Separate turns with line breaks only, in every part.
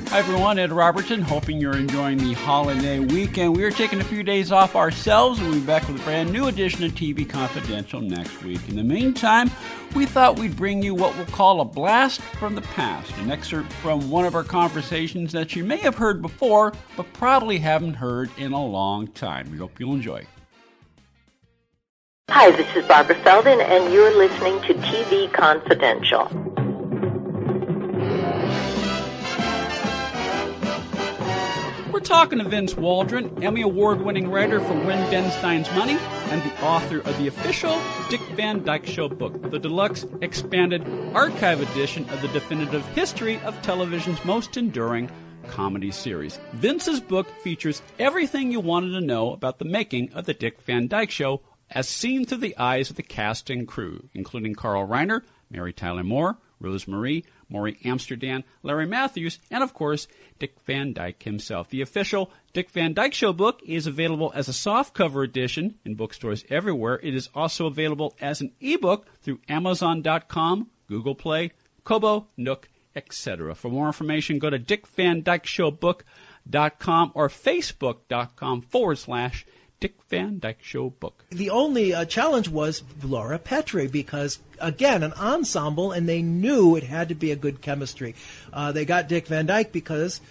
Hi everyone, Ed Robertson, hoping you're enjoying the holiday weekend. We are taking a few days off ourselves and we'll be back with a brand new edition of TV Confidential next week. In the meantime, we thought we'd bring you what we'll call a blast from the past, an excerpt from one of our conversations that you may have heard before, but probably haven't heard in a long time. We hope you'll enjoy.
Hi, this is Barbara Feldon, and you're listening to TV Confidential.
We're talking to Vince Waldron, Emmy Award-winning writer for When Ben Stein's Money and the author of the official Dick Van Dyke Show book, the deluxe expanded archive edition of the definitive history of television's most enduring comedy series. Vince's book features everything you wanted to know about the making of the Dick Van Dyke Show as seen through the eyes of the cast and crew, including Carl Reiner, Mary Tyler Moore, Rose Marie, Maury Amsterdam, Larry Matthews, and of course, Dick Van Dyke himself. The official Dick Van Dyke Show book is available as a softcover edition in bookstores everywhere. It is also available as an ebook through Amazon.com, Google Play, Kobo, Nook, etc. For more information, go to DickVanDykeShowBook.com or Facebook.com/Dick Van Dyke Show book.
The only challenge was Laura Petrie because, again, an ensemble, and they knew it had to be a good chemistry. They got Dick Van Dyke because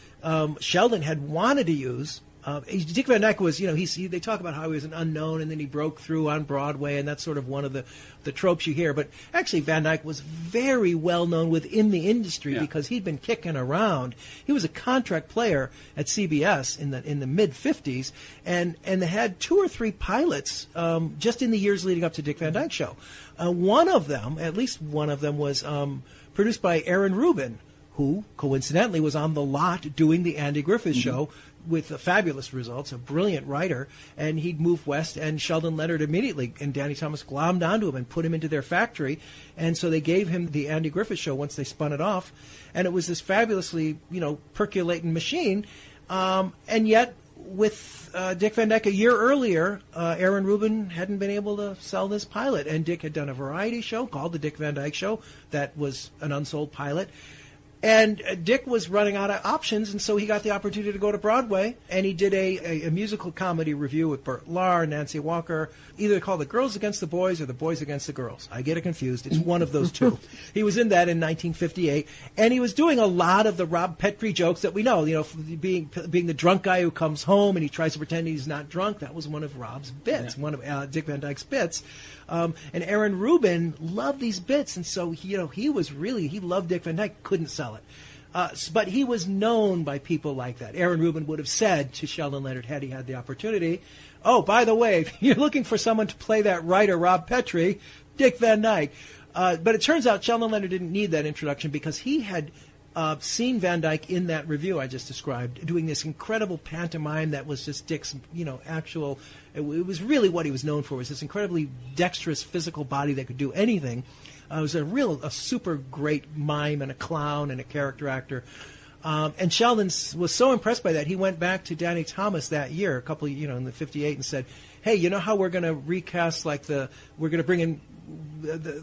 Sheldon had wanted to use. Dick Van Dyke was, they talk about how he was an unknown and then he broke through on Broadway, and that's sort of one of the tropes you hear. But actually, Van Dyke was very well known within the industry because he'd been kicking around. He was a contract player at CBS in the mid-'50s, and they had 2 or 3 pilots just in the years leading up to Dick Van Dyke Show. One of them, at least one of them, was produced by Aaron Rubin, who coincidentally was on the lot doing the Andy Griffith Show with fabulous results, a brilliant writer, and he'd moved west, and Sheldon Leonard immediately, and Danny Thomas glommed onto him and put him into their factory, and so they gave him the Andy Griffith Show once they spun it off, and it was this fabulously, percolating machine, and yet with Dick Van Dyke a year earlier, Aaron Rubin hadn't been able to sell this pilot, and Dick had done a variety show called The Dick Van Dyke Show that was an unsold pilot. And Dick was running out of options, and so he got the opportunity to go to Broadway, and he did a musical comedy review with Burt Lahr, Nancy Walker, either called The Girls Against the Boys or The Boys Against the Girls. I get it confused. It's one of those two. He was in that in 1958, and he was doing a lot of the Rob Petrie jokes that we know, being the drunk guy who comes home and he tries to pretend he's not drunk. That was one of Rob's bits, one of Dick Van Dyke's bits. And Aaron Rubin loved these bits, and so he loved Dick Van Dyke, couldn't sell it. But he was known by people like that. Aaron Rubin would have said to Sheldon Leonard had he had the opportunity, "Oh, by the way, if you're looking for someone to play that writer, Rob Petrie, Dick Van Dyke." But it turns out Sheldon Leonard didn't need that introduction because he had seen Van Dyke in that review I just described, doing this incredible pantomime that was just Dick's, actual. It was really what he was known for, was this incredibly dexterous physical body that could do anything. It was a super great mime and a clown and a character actor. And Sheldon was so impressed by that, he went back to Danny Thomas that year, in the 58, and said, "Hey, you know how we're going to recast, we're going to bring in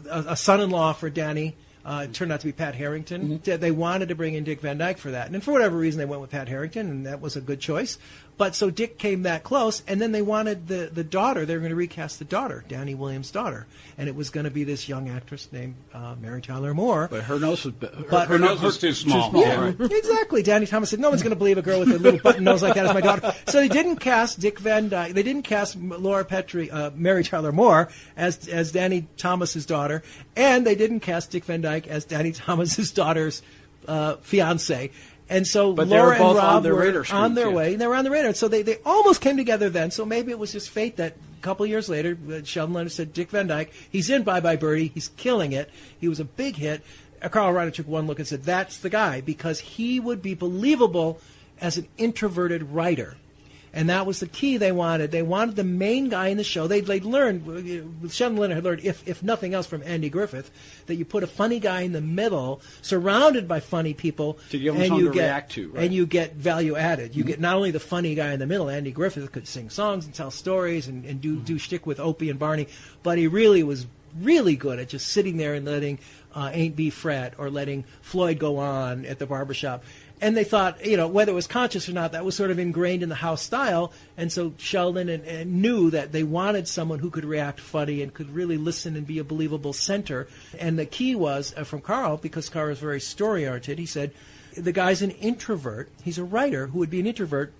a son-in-law for Danny?" It turned out to be Pat Harrington. Mm-hmm. They wanted to bring in Dick Van Dyke for that. And for whatever reason, they went with Pat Harrington, and that was a good choice. But so Dick came that close, and then they wanted the daughter. They were going to recast the daughter, Danny Williams' daughter. And it was going to be this young actress named Mary Tyler Moore.
But her nose was too small.
Yeah, exactly. Danny Thomas said, no one's going to believe a girl with a little button nose like that is my daughter. So they didn't cast Dick Van Dyke. They didn't cast Laura Petrie, Mary Tyler Moore as Danny Thomas's daughter. And they didn't cast Dick Van Dyke as Danny Thomas's daughter's fiancé. And so
but
Laura and Rob
were
on their way. They were on the radar. So they almost came together then. So maybe it was just fate that a couple of years later, Sheldon Leonard said, Dick Van Dyke, he's in Bye Bye Birdie. He's killing it. He was a big hit. Carl Reiner took one look and said, that's the guy, because he would be believable as an introverted writer. And that was the key they wanted. They wanted the main guy in the show. They'd learned, Sheldon Leonard had learned, if nothing else from Andy Griffith, that you put a funny guy in the middle, surrounded by funny people,
to give him something to react to, right?
And you get value added. You get not only the funny guy in the middle, Andy Griffith could sing songs and tell stories and do shtick with Opie and Barney, but he really was really good at just sitting there and letting Ain't B Fret or letting Floyd go on at the barbershop. And they thought, whether it was conscious or not, that was sort of ingrained in the house style. And so Sheldon and knew that they wanted someone who could react funny and could really listen and be a believable center. And the key was, from Carl, because Carl is very story-oriented, he said, the guy's an introvert. He's a writer who would be an introvert.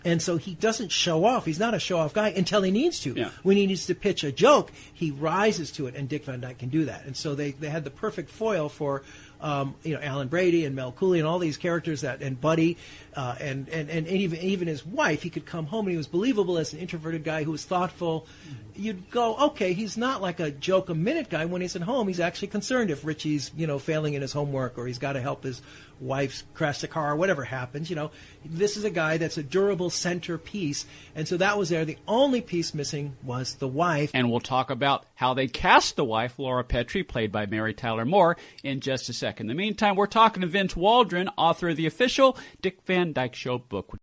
And so he doesn't show off. He's not a show-off guy until he needs to. Yeah. When he needs to pitch a joke, he rises to it, and Dick Van Dyke can do that. And so they had the perfect foil for Alan Brady and Mel Cooley and all these characters and Buddy and even his wife. He could come home and he was believable as an introverted guy who was thoughtful. You'd go, okay, he's not like a joke-a-minute guy. When he's at home, he's actually concerned if Richie's failing in his homework or he's got to help his wife crash the car or whatever happens. This is a guy that's a durable centerpiece. And so that was there. The only piece missing was the wife.
And we'll talk about how they cast the wife, Laura Petrie, played by Mary Tyler Moore, in just a second. In the meantime, we're talking to Vince Waldron, author of the official Dick Van Dyke Show book.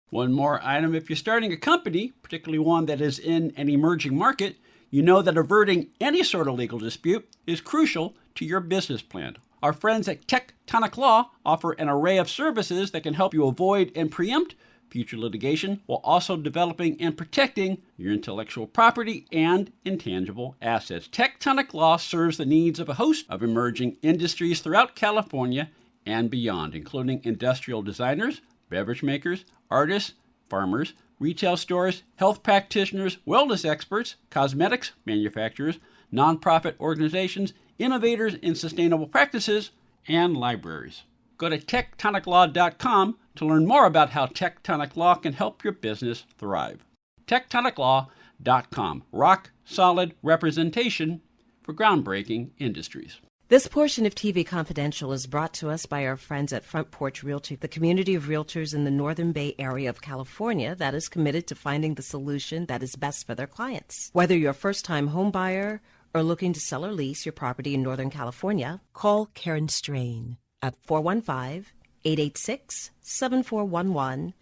One more item. If you're starting a company, particularly one that is in an emerging market, you know that averting any sort of legal dispute is crucial to your business plan. Our friends at Tectonic Law offer an array of services that can help you avoid and preempt future litigation while also developing and protecting your intellectual property and intangible assets. Tectonic Law serves the needs of a host of emerging industries throughout California and beyond, including industrial designers, beverage makers, artists, farmers, retail stores, health practitioners, wellness experts, cosmetics manufacturers, nonprofit organizations, innovators in sustainable practices, and libraries. Go to tectoniclaw.com to learn more about how Tectonic Law can help your business thrive. tectoniclaw.com. Rock solid representation for groundbreaking industries.
This portion of TV Confidential is brought to us by our friends at Front Porch Realty, the community of realtors in the Northern Bay Area of California that is committed to finding the solution that is best for their clients. Whether you're a first-time home buyer or looking to sell or lease your property in Northern California, call Karen Strain at 415-886-7411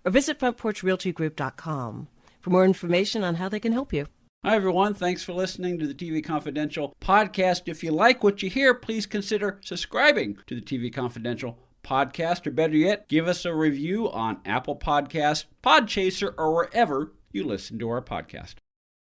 or visit frontporchrealtygroup.com for more information on how they can help you.
Hi, everyone. Thanks for listening to the TV Confidential podcast. If you like what you hear, please consider subscribing to the TV Confidential podcast, or better yet, give us a review on Apple Podcasts, Podchaser, or wherever you listen to our podcast.